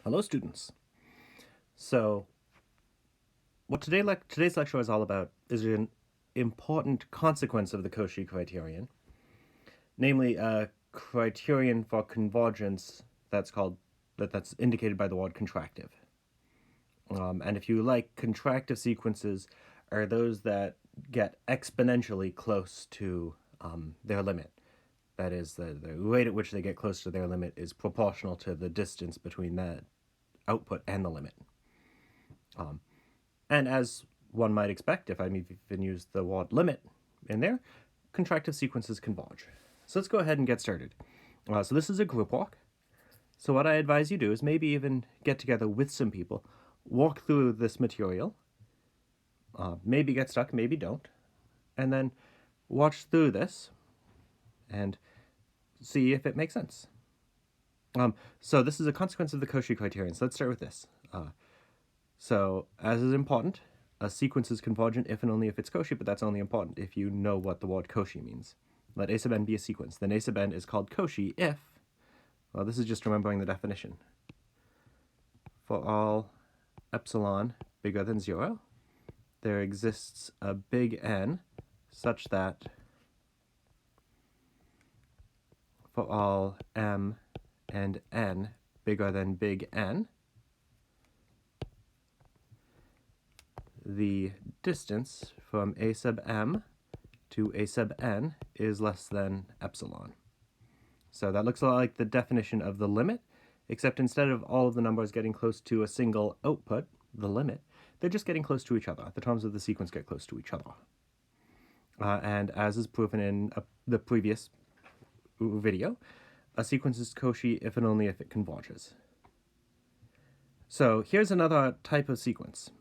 Hello, students. So, what today's lecture is all about is an important consequence of the Cauchy criterion, namely a criterion for convergence that's indicated by the word contractive. And if you like, contractive sequences are those that get exponentially close to their limit. That is, the rate at which they get close to their limit is proportional to the distance between the output and the limit. And as one might expect, if I even use the word limit in there, contractive sequences converge. So let's go ahead and get started. So this is a group walk. So what I advise you do is maybe even get together with some people, walk through this material, maybe get stuck, maybe don't, and then watch through this and see if it makes sense. So this is a consequence of the Cauchy criterion. So let's start with this. So, as is important, a sequence is convergent if and only if it's Cauchy, but that's only important if you know what the word Cauchy means. Let a sub n be a sequence. Then a sub n is called Cauchy if, well, this is just remembering the definition. For all epsilon bigger than 0, there exists a big N such that for all m and n bigger than big N, the distance from a sub m to a sub n is less than epsilon. So that looks a lot like the definition of the limit, except instead of all of the numbers getting close to a single output, the limit, they're just getting close to each other. The terms of the sequence get close to each other. And as is proven in the previous video, a sequence is Cauchy if and only if it converges. So here's another type of sequence.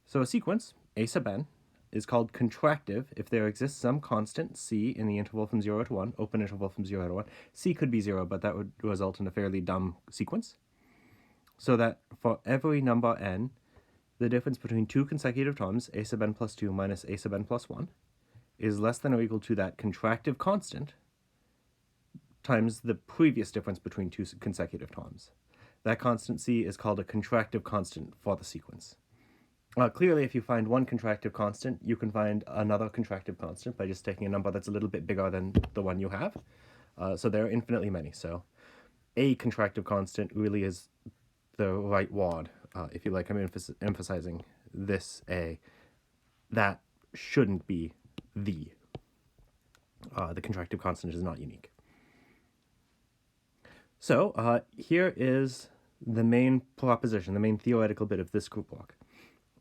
So a sequence, a sub n, is called contractive if there exists some constant c in the interval from 0 to 1, open interval from 0 to 1. C could be 0, but that would result in a fairly dumb sequence. So that for every number n, the difference between two consecutive terms, a sub n plus 2 minus a sub n plus 1, is less than or equal to that contractive constant times the previous difference between two consecutive terms. That constant c is called a contractive constant for the sequence. Clearly, if you find one contractive constant, you can find another contractive constant by just taking a number that's a little bit bigger than the one you have. So there are infinitely many. So a contractive constant really is the right word. If you like, I'm emphasizing this a. That shouldn't be the. The contractive constant is not unique. So here is the main proposition, the main theoretical bit of this group walk.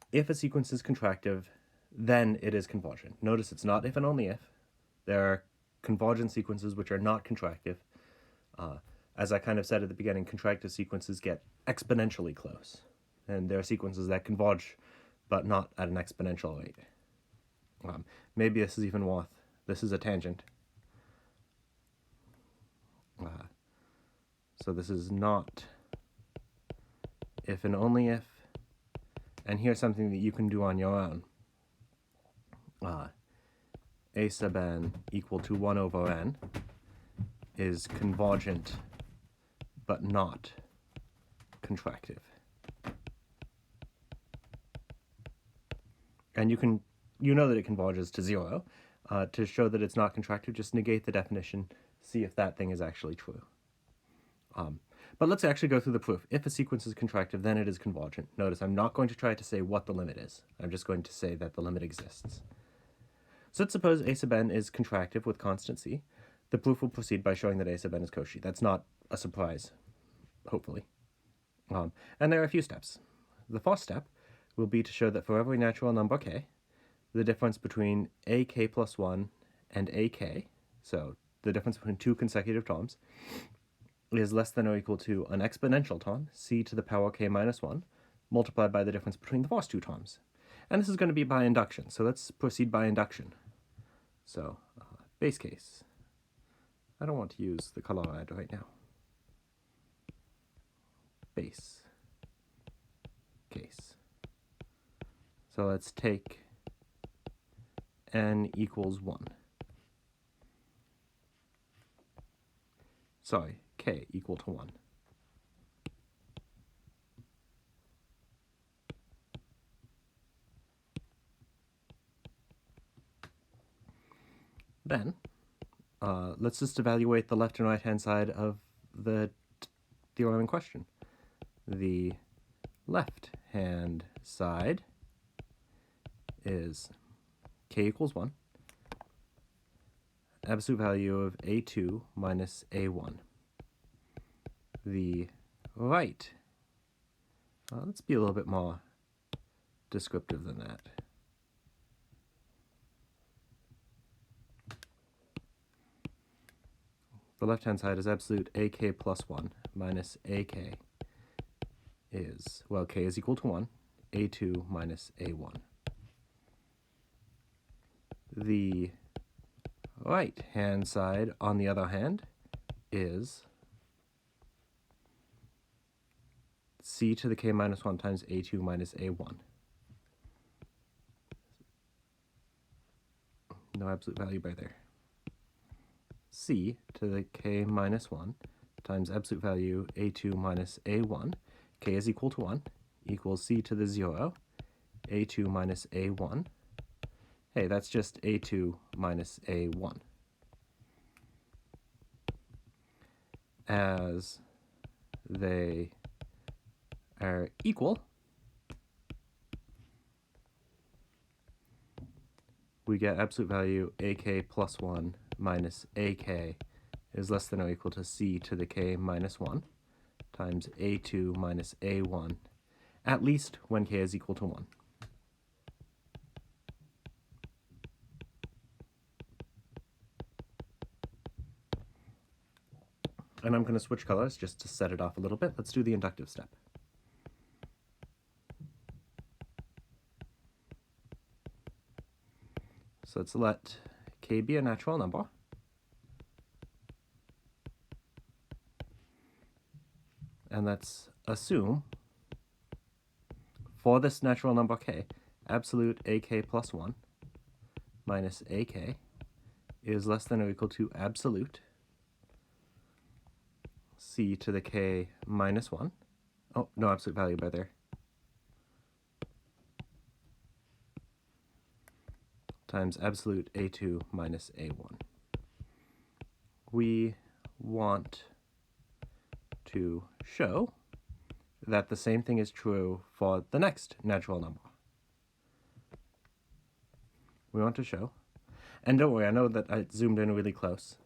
If a sequence is contractive, then it is convergent. Notice it's not if and only if. There are convergent sequences which are not contractive. As I kind of said at the beginning, contractive sequences get exponentially close. And there are sequences that converge, but not at an exponential rate. Maybe this is even worth. This is a tangent. So this is not if and only if. And here's something that you can do on your own. A sub n equal to 1 over n is convergent, but not contractive. And you know that it converges to 0. To show that it's not contractive, just negate the definition, see if that thing is actually true. But let's actually go through the proof. If a sequence is contractive, then it is convergent. Notice I'm not going to try to say what the limit is. I'm just going to say that the limit exists. So let's suppose a sub n is contractive with constant c. The proof will proceed by showing that a sub n is Cauchy. That's not a surprise, hopefully. And there are a few steps. The first step will be to show that for every natural number k, the difference between ak plus 1 and ak, so the difference between two consecutive terms, is less than or equal to an exponential term, c to the power k minus 1, multiplied by the difference between the first two terms. And this is going to be by induction, so let's proceed by induction. So, base case. I don't want to use the color red right now. Base case. So let's take n equals 1. Sorry, k equal to 1. Then, let's just evaluate the left and right-hand side of the theorem in question. The left-hand side is k equals 1, absolute value of a2 minus a1. The right, let's be a little bit more descriptive than that. The left-hand side is absolute ak plus 1 minus ak is, well, k is equal to 1, a2 minus a1. The right-hand side, on the other hand, is c to the k minus 1 times a2 minus a1. No absolute value by there. C to the k minus 1 times absolute value a2 minus a1. K is equal to 1 equals c to the 0, a2 minus a1. Hey, that's just a2 minus a1. As they are equal, we get absolute value ak plus 1 minus ak is less than or equal to c to the k minus 1 times a2 minus a1, at least when k is equal to 1. And I'm going to switch colors just to set it off a little bit. Let's do the inductive step. So let's let k be a natural number. And let's assume, for this natural number k, absolute ak plus 1 minus ak is less than or equal to absolute c to the k minus 1. Oh, no absolute value by there. Times absolute a2 minus a1. We want to show that the same thing is true for the next natural number. We want to show, and don't worry, I know that I zoomed in really close.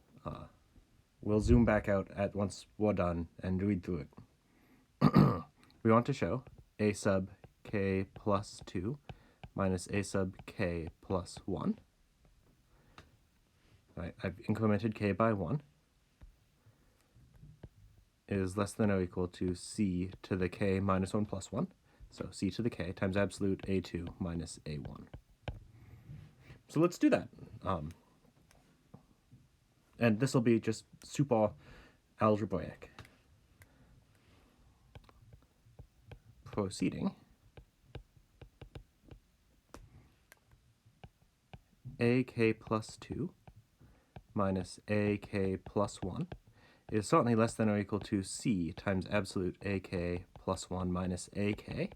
We'll zoom back out at once we're done and read through it. We want to show a sub k plus 2 minus a sub k plus 1. Right, I've incremented k by 1. Is less than or equal to c to the k minus 1 plus 1. So c to the k times absolute a2 minus a1. So let's do that. And this will be just super algebraic. Proceeding. ak plus 2 minus ak plus 1 is certainly less than or equal to c times absolute ak plus 1 minus ak,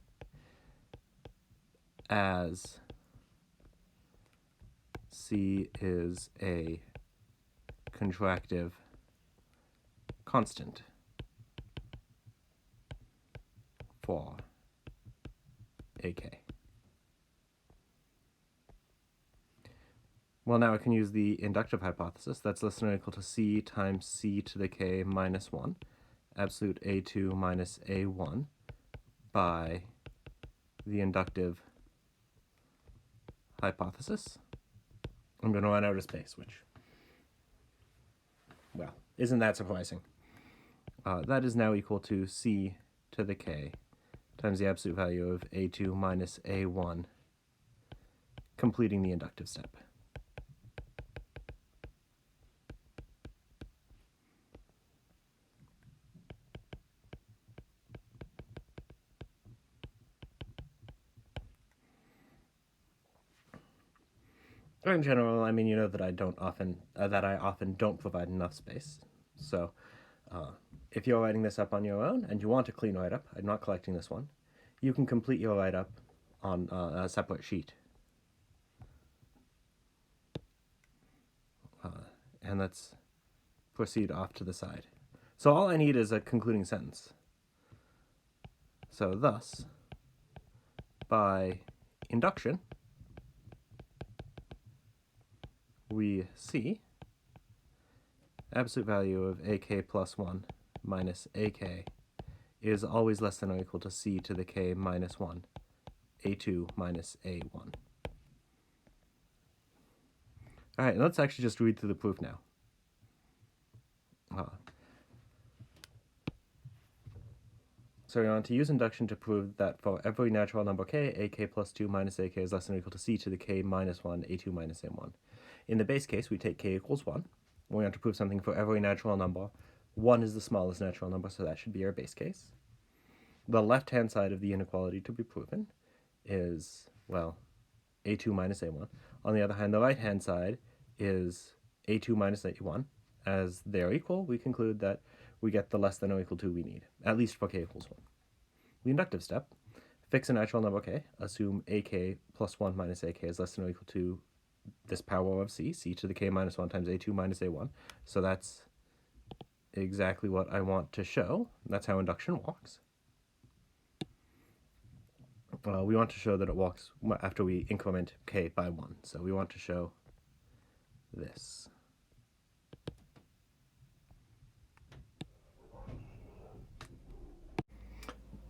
as c is a contractive constant for ak. Well, now I can use the inductive hypothesis. That's less than or equal to c times c to the k minus 1, absolute a2 minus a1, by the inductive hypothesis. I'm going to run out of space, which, well, isn't that surprising. That is now equal to c to the k times the absolute value of a2 minus a1, completing the inductive step. In general, I mean, you know that I often don't provide enough space. So, if you're writing this up on your own and you want a clean write-up, I'm not collecting this one, you can complete your write-up on a separate sheet. And let's proceed off to the side. So all I need is a concluding sentence. So thus, by induction, we see absolute value of ak plus 1 minus ak is always less than or equal to c to the k minus 1, a2 minus a1. All right, let's actually just read through the proof now. So we want to use induction to prove that for every natural number k, ak plus 2 minus ak is less than or equal to c to the k minus 1, a2 minus a1. In the base case, we take k equals 1. We want to prove something for every natural number. 1 is the smallest natural number, so that should be our base case. The left-hand side of the inequality to be proven is, well, a2 minus a1. On the other hand, the right-hand side is a2 minus a1. As they are equal, we conclude that we get the less than or equal to we need, at least for k equals 1. The inductive step, fix a natural number k, assume ak plus 1 minus ak is less than or equal to this power of c to the k minus 1 times a2 minus a1. So that's exactly what I want to show. That's how induction walks. We want to show that it walks after we increment k by 1. So we want to show this.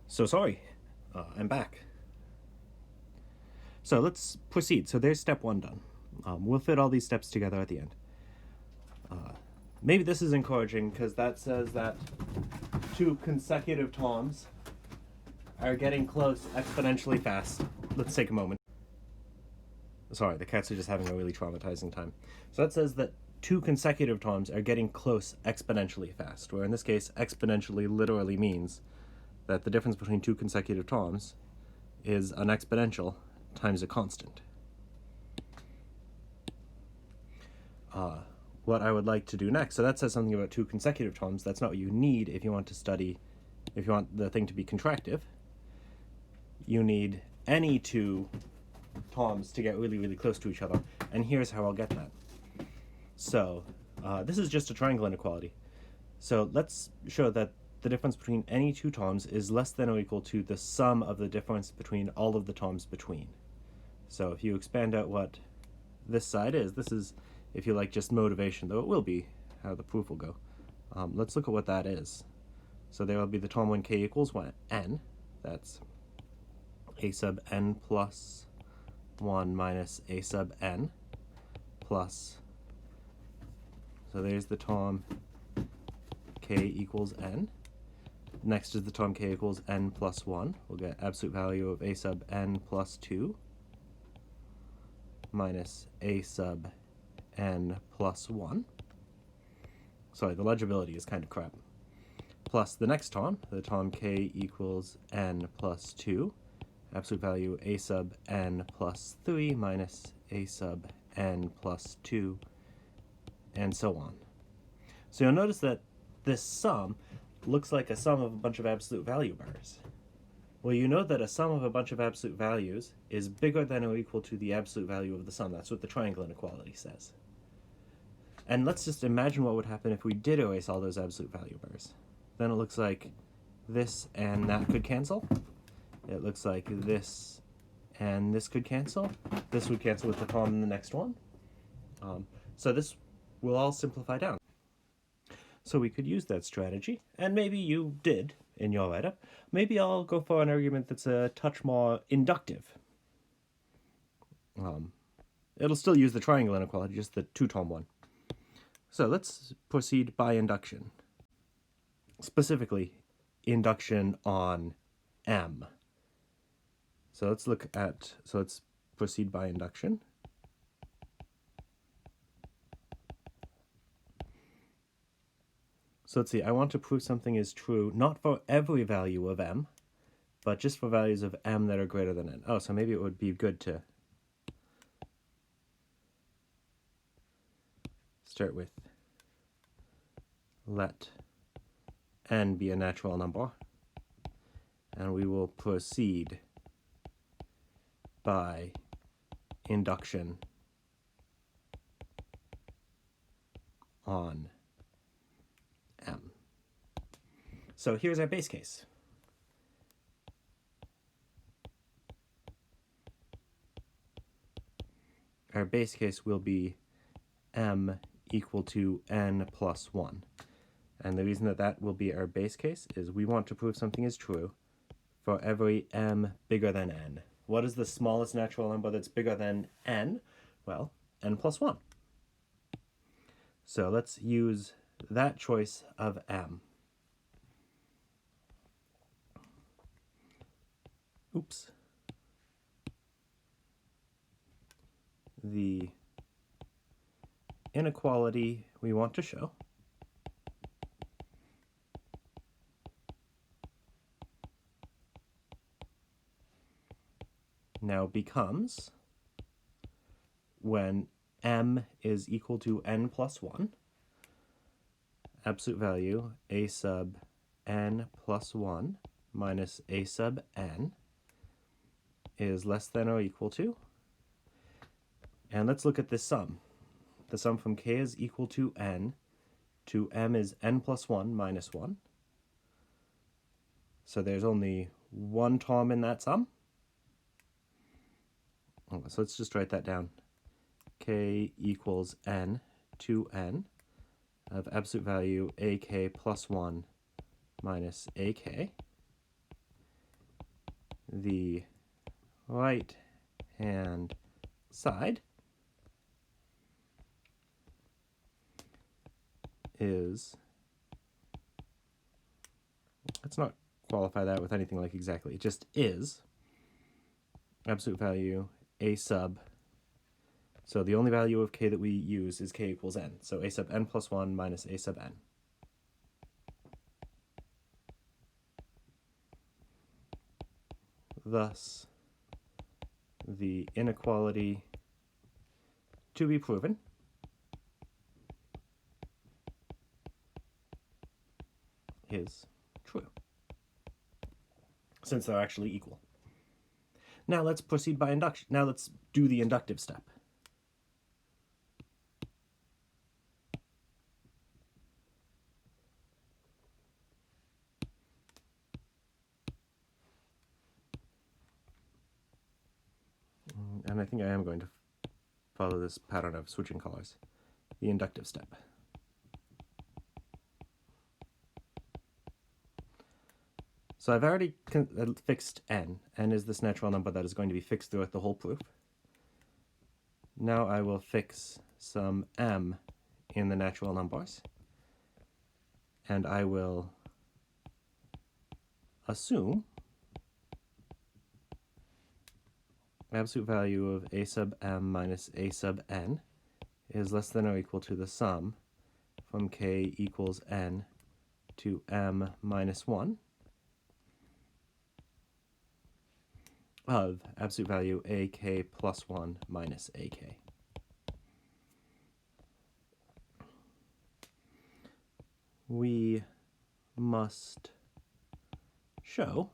So sorry, I'm back. So let's proceed. So there's step 1 done. We'll fit all these steps together at the end. Maybe this is encouraging because that says that 2 consecutive terms are getting close exponentially fast. Let's take a moment. Sorry, the cats are just having a really traumatizing time. So that says that 2 consecutive terms are getting close exponentially fast, where in this case, exponentially literally means that the difference between 2 consecutive terms is an exponential times a constant. What I would like to do next, so that says something about 2 consecutive terms. That's not what you need if you want to study, if you want the thing to be contractive. You need any 2 terms to get really, really close to each other, and here's how I'll get that. So this is just a triangle inequality. So let's show that the difference between any 2 terms is less than or equal to the sum of the difference between all of the terms between. So if you expand out what this side is, this is, if you like, just motivation, though it will be how the proof will go. Let's look at what that is. So there will be the term when k equals 1, n. That's a sub n plus 1 minus a sub n plus, so there's the term k equals n. Next is the term k equals n plus 1. We'll get absolute value of a sub n plus 2 minus a sub n plus 1. Sorry, the legibility is kind of crap. Plus the next term, the term k equals n plus 2, absolute value a sub n plus 3 minus a sub n plus 2, and so on. So you'll notice that this sum looks like a sum of a bunch of absolute value bars. Well, you know that a sum of a bunch of absolute values is bigger than or equal to the absolute value of the sum. That's what the triangle inequality says. And let's just imagine what would happen if we did erase all those absolute value bars. Then it looks like this and that could cancel. It looks like this and this could cancel. This would cancel with the term in the next one. So this will all simplify down. So we could use that strategy, and maybe you did in your write-up. Maybe I'll go for an argument that's a touch more inductive. It'll still use the triangle inequality, just the 2-term one. So let's proceed by induction. Specifically, induction on M. So let's let's proceed by induction. So let's see, I want to prove something is true, not for every value of M, but just for values of M that are greater than N. Oh, so maybe it would be good to start with let N be a natural number, and we will proceed by induction on M. So here's our base case. Our base case will be M equal to n plus 1. And the reason that that will be our base case is we want to prove something is true for every m bigger than n. What is the smallest natural number that's bigger than n? Well, n plus 1. So let's use that choice of m. Oops. The inequality we want to show now becomes, when m is equal to n plus 1, absolute value a sub n plus 1 minus a sub n is less than or equal to, and let's look at this sum. The sum from k is equal to n to m is n plus 1 minus 1. So there's only one term in that sum. So let's just write that down. K equals n to n of absolute value ak plus 1 minus ak. The right-hand side is, let's not qualify that with anything like exactly, it just is absolute value a sub, so the only value of k that we use is k equals n, so a sub n plus 1 minus a sub n. Thus, the inequality to be proven is true, since they're actually equal. Now let's proceed by induction. Now let's do the inductive step. And I think I am going to follow this pattern of switching colors. The inductive step. So I've already fixed n. N is this natural number that is going to be fixed throughout the whole proof. Now I will fix some m in the natural numbers. And I will assume absolute value of a sub m minus a sub n is less than or equal to the sum from k equals n to m minus 1 of absolute value ak plus 1 minus ak. We must show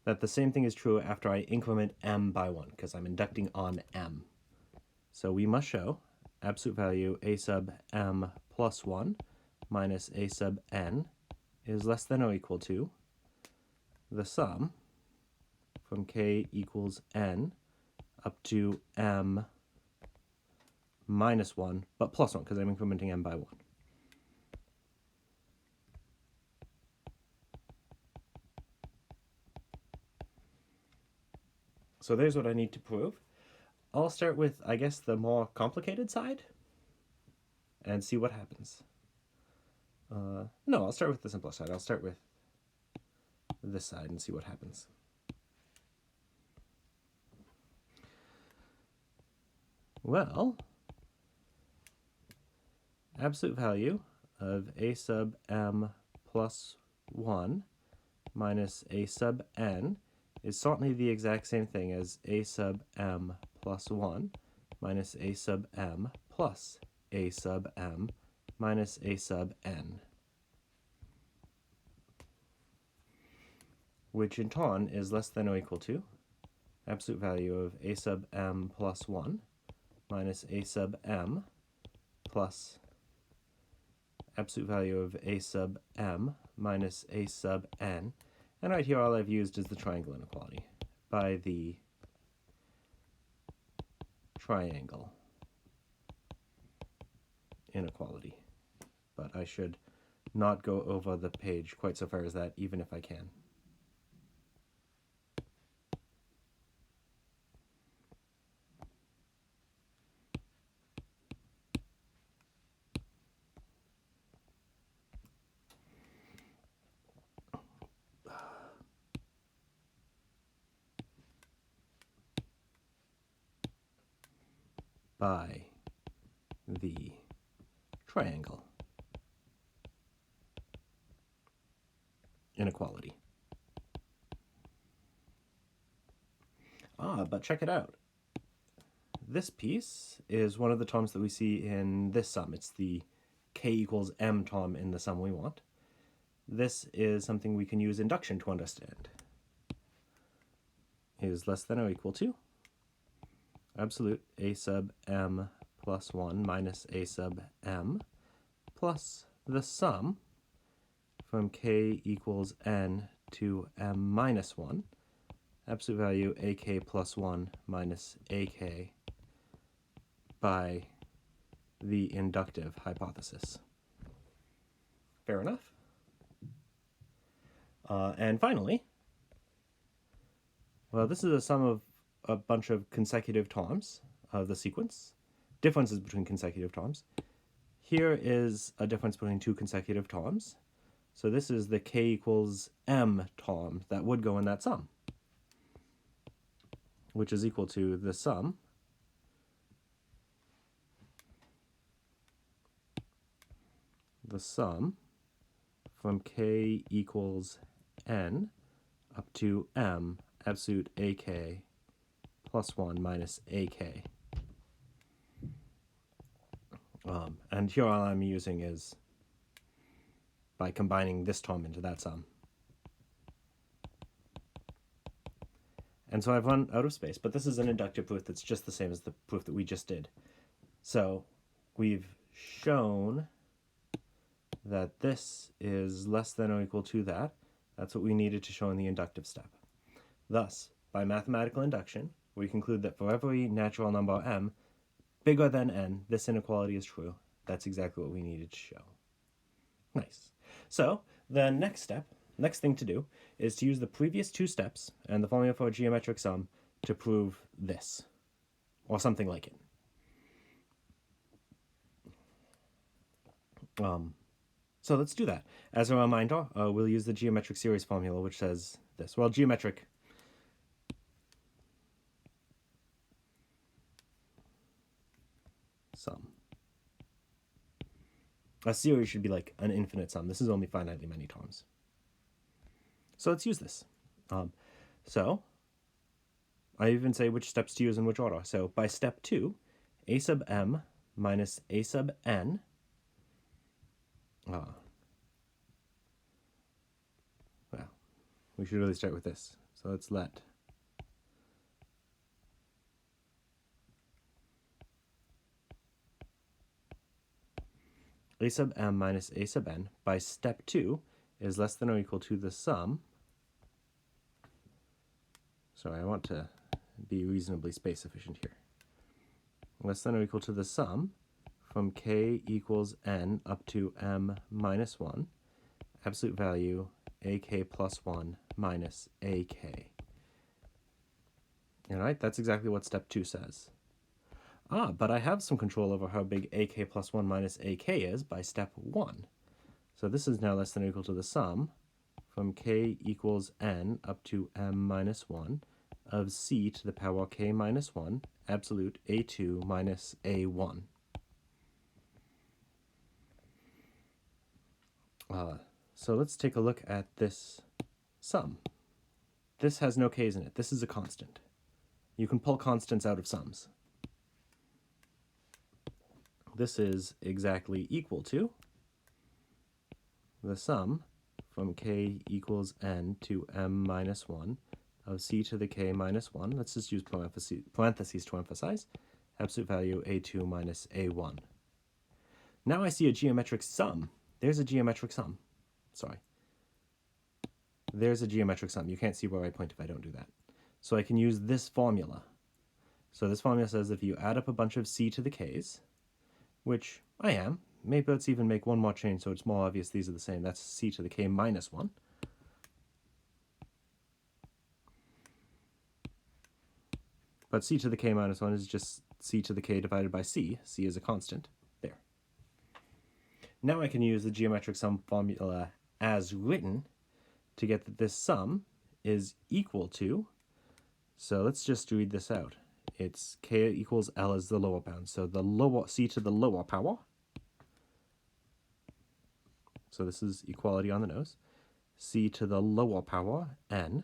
that the same thing is true after I increment m by 1, because I'm inducting on m. So we must show absolute value a sub m plus 1 minus a sub n is less than or equal to the sum from k equals n up to m minus 1, but plus 1, because I'm incrementing m by 1. So there's what I need to prove. I'll start with, I guess, the more complicated side and see what happens. No, I'll start with the simpler side. I'll start with this side and see what happens. Well, absolute value of a sub m plus 1 minus a sub n is certainly the exact same thing as a sub m plus 1 minus a sub m plus a sub m minus a sub n, which in turn is less than or equal to absolute value of a sub m plus 1 minus a sub m plus absolute value of a sub m minus a sub n. And right here all I've used is the triangle inequality by the triangle inequality. But I should not go over the page quite so far as that, even if I can. By the triangle inequality. But check it out. This piece is one of the terms that we see in this sum. It's the k equals m term in the sum we want. This is something we can use induction to understand. Is less than or equal to absolute a sub m plus 1 minus a sub m plus the sum from k equals n to m minus 1, absolute value ak plus 1 minus ak by the inductive hypothesis. Fair enough? And finally, well, this is a sum of a bunch of consecutive terms of the sequence, differences between consecutive terms. Here is a difference between two consecutive terms. So this is the k equals m term that would go in that sum, which is equal to the sum from k equals n up to m absolute ak plus 1 minus ak. And here all I'm using is by combining this term into that sum. And so I've run out of space, but this is an inductive proof that's just the same as the proof that we just did. So we've shown that this is less than or equal to that. That's what we needed to show in the inductive step. Thus, by mathematical induction, we conclude that for every natural number m bigger than n, this inequality is true. That's exactly what we needed to show. Nice. So the next thing to do is to use the previous two steps and the formula for a geometric sum to prove this, or something like it. So let's do that. As a reminder, we'll use the geometric series formula, which says this. Well, geometric sum. A series should be like an infinite sum. This is only finitely many terms. So let's use this. So I even say which steps to use in which order. So by step 2, a sub m minus a sub n. Well, we should really start with this. So let's let a sub m minus a sub n by step 2 is less than or equal to the sum. Sorry, I want to be reasonably space efficient here. Less than or equal to the sum from k equals n up to m minus 1, absolute value ak plus 1 minus ak. All right, that's exactly what step 2 says. But I have some control over how big ak plus 1 minus ak is by step 1. So this is now less than or equal to the sum from k equals n up to m minus 1 of c to the power k minus 1 absolute a2 minus a1. So let's take a look at this sum. This has no k's in it. This is a constant. You can pull constants out of sums. This is exactly equal to the sum from k equals n to m minus 1 of c to the k minus 1. Let's just use parentheses to emphasize. Absolute value a2 minus a1. Now I see a geometric sum. There's a geometric sum. Sorry. There's a geometric sum. You can't see where I point if I don't do that. So I can use this formula. So this formula says if you add up a bunch of c to the k's, which I am, maybe let's even make one more change so it's more obvious these are the same. That's c to the k minus 1. But c to the k minus 1 is just c to the k divided by c. C is a constant. There. Now I can use the geometric sum formula as written to get that this sum is equal to, so let's just read this out. It's k equals L as the lower bound. So the lower c to the lower power. So this is equality on the nose. C to the lower power n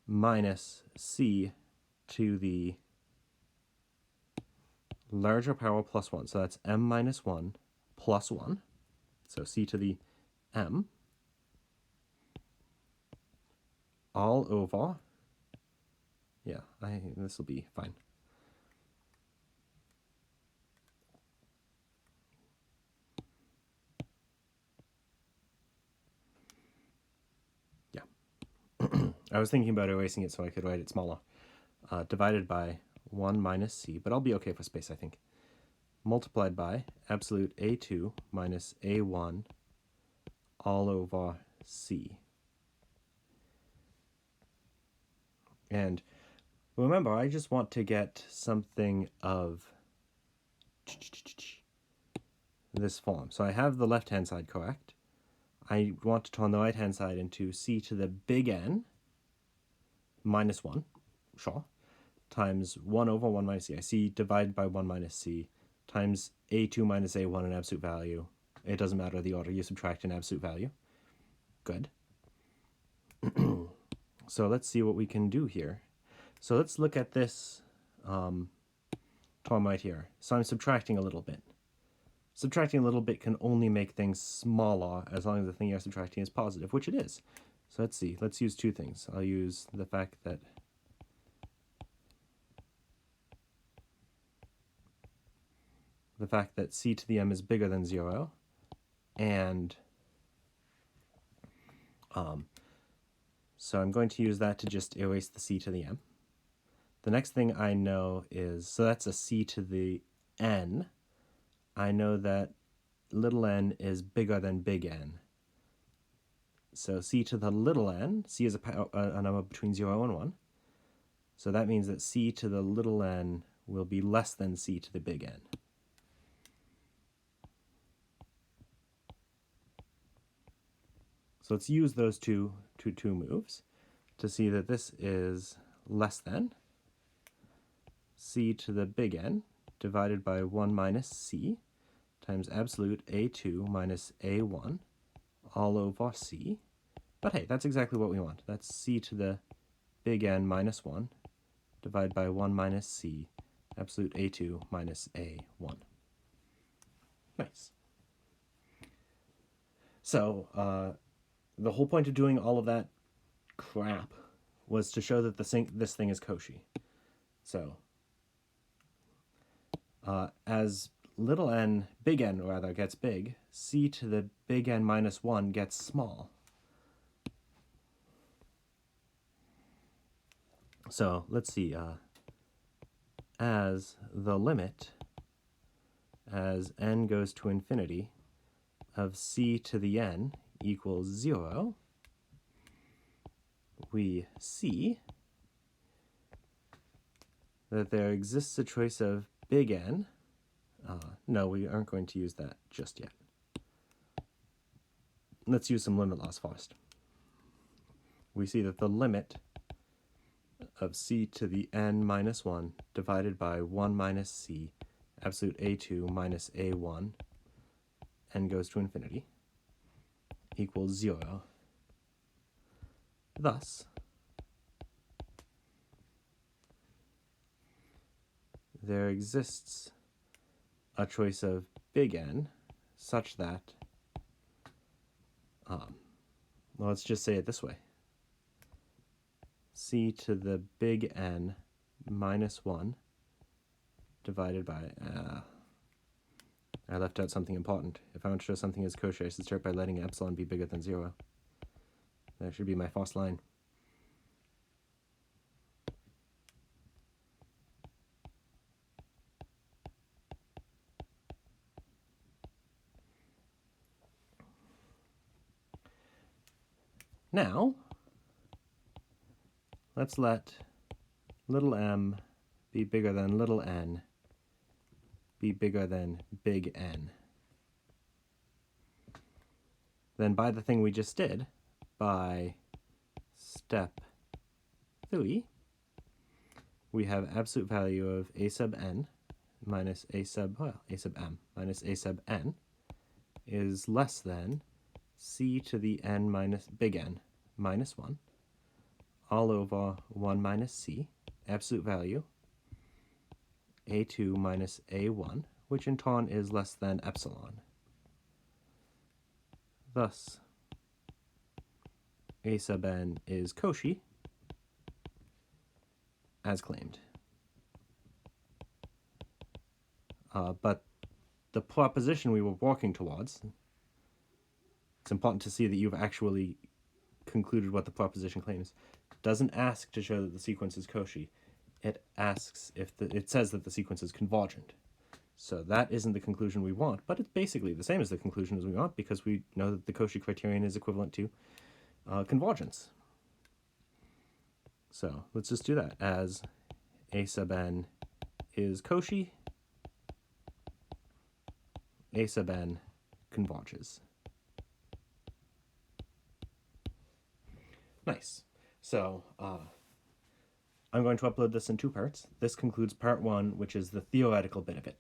minus c to the larger power plus 1. So that's m minus 1 plus 1. So c to the m all over, yeah, this will be fine. Yeah. I was thinking about erasing it so I could write it smaller. Divided by 1 minus c, but I'll be okay for space, I think. Multiplied by absolute a2 minus a1 all over c. And remember, I just want to get something of this form. So I have the left-hand side correct. I want to turn the right-hand side into c to the big N minus 1, sure, times 1 over 1 minus c. I see divided by 1 minus c times a2 minus a1 an absolute value. It doesn't matter the order, you subtract an absolute value. Good. So let's see what we can do here. So let's look at this term right here. So I'm subtracting a little bit. Subtracting a little bit can only make things smaller as long as the thing you're subtracting is positive, which it is. So let's see. Let's use two things. I'll use the fact that c to the m is bigger than 0, and so I'm going to use that to just erase the c to the m. The next thing I know is, so that's a c to the n. I know that little n is bigger than big N. So c to the little n, c is a number between 0 and 1. So that means that c to the little n will be less than c to the big N. So let's use those two moves to see that this is less than c to the big N divided by 1 minus c times absolute a2 minus a1 all over c. But hey, that's exactly what we want. That's c to the big N minus 1 divided by 1 minus c absolute a2 minus a1. Nice. So the whole point of doing all of that crap was to show that this thing is Cauchy. So as little n, big N rather, gets big, c to the big N minus 1 gets small. So let's see, as the limit, as n goes to infinity, of c to the n equals 0, we see that there exists a choice of big N. No, we aren't going to use that just yet. Let's use some limit laws first. We see that the limit of c to the n minus 1 divided by 1 minus c absolute a2 minus a1, n goes to infinity, equals 0. Thus, there exists a choice of big N such that, well, let's just say it this way. C to the big N minus 1 divided by, I left out something important. If I want to show something is kosher, I should start by letting epsilon be bigger than 0. That should be my first line. Now, let's let little m be bigger than little n be bigger than big N. Then by the thing we just did, by step 3, we have absolute value of a sub n minus a sub m minus a sub n is less than c to the n minus big N minus 1 all over 1 minus c, absolute value, a2 minus a1, which in turn is less than epsilon. Thus, a sub n is Cauchy, as claimed. But the proposition we were working towards, it's important to see that you've actually concluded what the proposition claims, doesn't ask to show that the sequence is Cauchy. It asks if it says that the sequence is convergent. So that isn't the conclusion we want, but it's basically the same as the conclusion as we want because we know that the Cauchy criterion is equivalent to convergence. So let's just do that as a sub n is Cauchy, a sub n converges. Nice. So I'm going to upload this in 2 parts. This concludes part 1, which is the theoretical bit of it.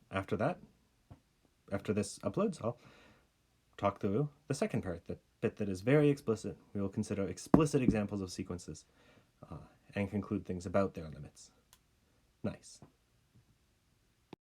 After this uploads, I'll talk through the second part, the bit that is very explicit. We will consider explicit examples of sequences and conclude things about their limits. Nice.